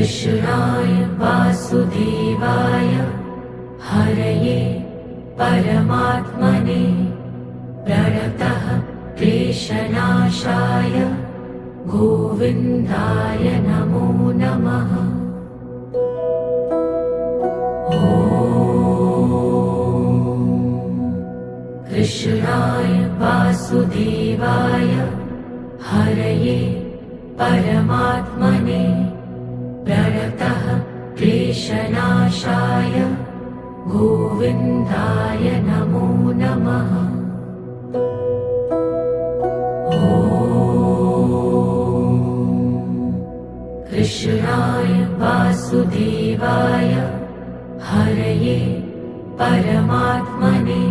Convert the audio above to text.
कृष्णाय वासुदेवाय हरये परमात्मने प्रणतः क्लेशनाशाय गोविन्दाय नमो नमः। कृष्णाय वासुदेवाय हरये परमात्मने प्रणतः क्लेशनाशाय गोविन्दाय नमो नमः। कृष्णाय वासुदेवाय हरये परमात्मने